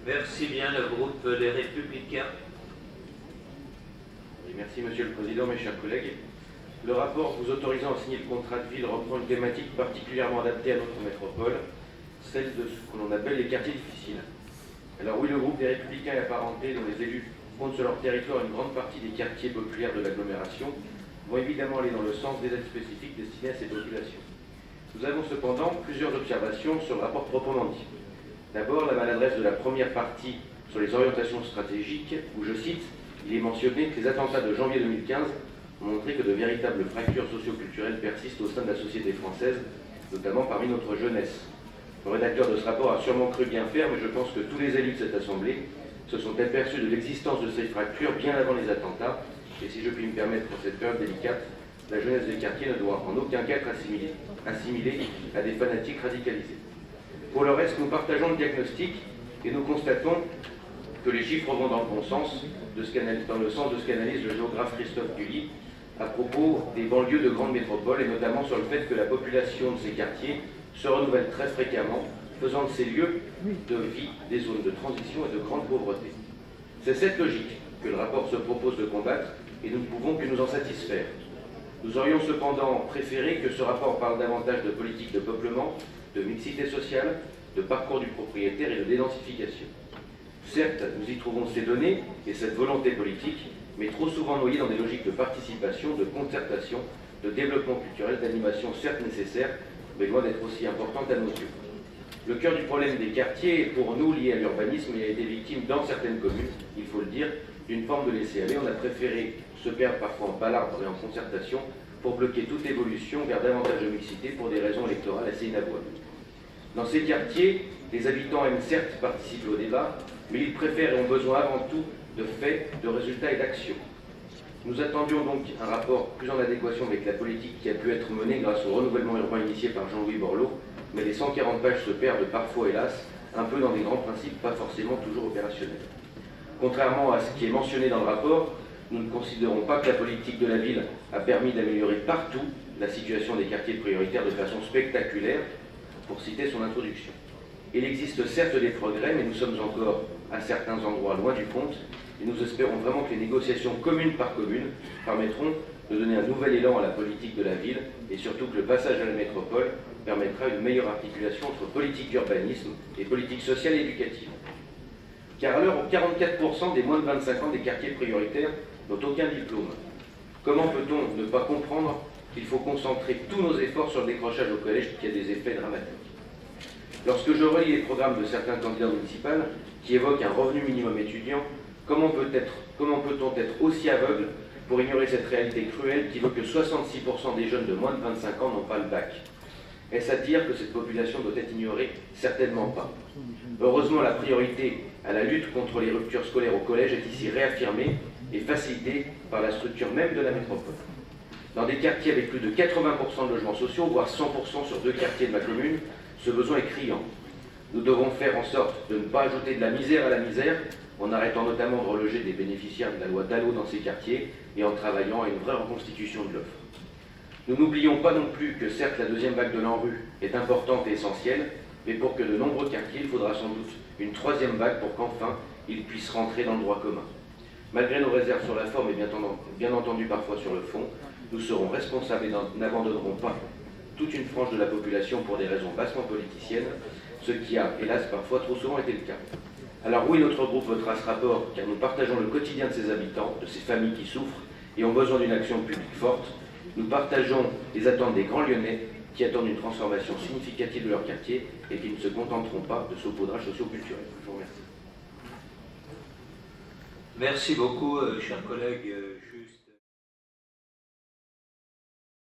Merci bien, le groupe Les Républicains. Oui, merci Monsieur le Président, mes chers collègues. Le rapport vous autorisant à signer le contrat de ville reprend une thématique particulièrement adaptée à notre métropole, celle de ce que l'on appelle les quartiers difficiles. Alors oui, le groupe des Républicains et apparentés, dont les élus comptent sur leur territoire une grande partie des quartiers populaires de l'agglomération, vont évidemment aller dans le sens des aides spécifiques destinées à ces populations. Nous avons cependant plusieurs observations sur le rapport proprement dit. D'abord, la maladresse de la première partie sur les orientations stratégiques, où, je cite, il est mentionné que les attentats de janvier 2015 ont montré que de véritables fractures socio-culturelles persistent au sein de la société française, notamment parmi notre jeunesse. Le rédacteur de ce rapport a sûrement cru bien faire, mais je pense que tous les élus de cette Assemblée se sont aperçus de l'existence de ces fractures bien avant les attentats, et si je puis me permettre pour cette période délicate, la jeunesse des quartiers ne doit en aucun cas être assimilée à des fanatiques radicalisés. Pour le reste, nous partageons le diagnostic et nous constatons que les chiffres vont dans le bon sens, dans le sens de ce qu'analyse le géographe Christophe Gully à propos des banlieues de grandes métropoles et notamment sur le fait que la population de ces quartiers se renouvelle très fréquemment, faisant de ces lieux de vie des zones de transition et de grande pauvreté. C'est cette logique que le rapport se propose de combattre et nous ne pouvons que nous en satisfaire. Nous aurions cependant préféré que ce rapport parle davantage de politique de peuplement, de mixité sociale, de parcours du propriétaire et de dédensification. Certes, nous y trouvons ces données et cette volonté politique, mais trop souvent noyées dans des logiques de participation, de concertation, de développement culturel, d'animation certes nécessaire, mais loin d'être aussi importante à nos yeux. Le cœur du problème des quartiers est pour nous lié à l'urbanisme et a été victime dans certaines communes, il faut le dire, d'une forme de laisser-aller. On a préféré se perdre parfois en palabres et en concertation pour bloquer toute évolution vers davantage de mixité pour des raisons électorales assez inavouables. Dans ces quartiers, les habitants aiment certes participer au débat, mais ils préfèrent et ont besoin avant tout de faits, de résultats et d'actions. Nous attendions donc un rapport plus en adéquation avec la politique qui a pu être menée grâce au renouvellement urbain initié par Jean-Louis Borloo, mais les 140 pages se perdent parfois, hélas, un peu dans des grands principes pas forcément toujours opérationnels. Contrairement à ce qui est mentionné dans le rapport, nous ne considérons pas que la politique de la ville a permis d'améliorer partout la situation des quartiers prioritaires de façon spectaculaire, pour citer son introduction. Il existe certes des progrès, mais nous sommes encore à certains endroits loin du compte, et nous espérons vraiment que les négociations commune par commune permettront de donner un nouvel élan à la politique de la ville, et surtout que le passage à la métropole permettra une meilleure articulation entre politique d'urbanisme et politique sociale et éducative. Car à l'heure où 44% des moins de 25 ans des quartiers prioritaires n'ont aucun diplôme, comment peut-on ne pas comprendre qu'il faut concentrer tous nos efforts sur le décrochage au collège qui a des effets dramatiques? Lorsque je relis les programmes de certains candidats municipaux qui évoquent un revenu minimum étudiant, comment peut-on être aussi aveugle pour ignorer cette réalité cruelle qui veut que 66% des jeunes de moins de 25 ans n'ont pas le bac? Est-ce à dire que cette population doit être ignorée? Certainement pas. Heureusement, la priorité à la lutte contre les ruptures scolaires au collège est ici réaffirmée et facilitée par la structure même de la métropole. Dans des quartiers avec plus de 80% de logements sociaux, voire 100% sur 2 quartiers de ma commune, ce besoin est criant. Nous devons faire en sorte de ne pas ajouter de la misère à la misère, en arrêtant notamment de reloger des bénéficiaires de la loi DALO dans ces quartiers et en travaillant à une vraie reconstitution de l'offre. Nous n'oublions pas non plus que certes la deuxième vague de l'ANRU est importante et essentielle, mais pour que de nombreux quartiers, il faudra sans doute une troisième vague pour qu'enfin ils puissent rentrer dans le droit commun. Malgré nos réserves sur la forme et bien entendu parfois sur le fond, nous serons responsables et n'abandonnerons pas toute une frange de la population pour des raisons bassement politiciennes, ce qui a, hélas, parfois trop souvent été le cas. Alors oui, notre groupe votera ce rapport, car nous partageons le quotidien de ses habitants, de ces familles qui souffrent et ont besoin d'une action publique forte. Nous partageons les attentes des grands Lyonnais, qui attendent une transformation significative de leur quartier et qui ne se contenteront pas de saupoudrage socio-culturel. Je vous remercie. Merci beaucoup, chers collègues.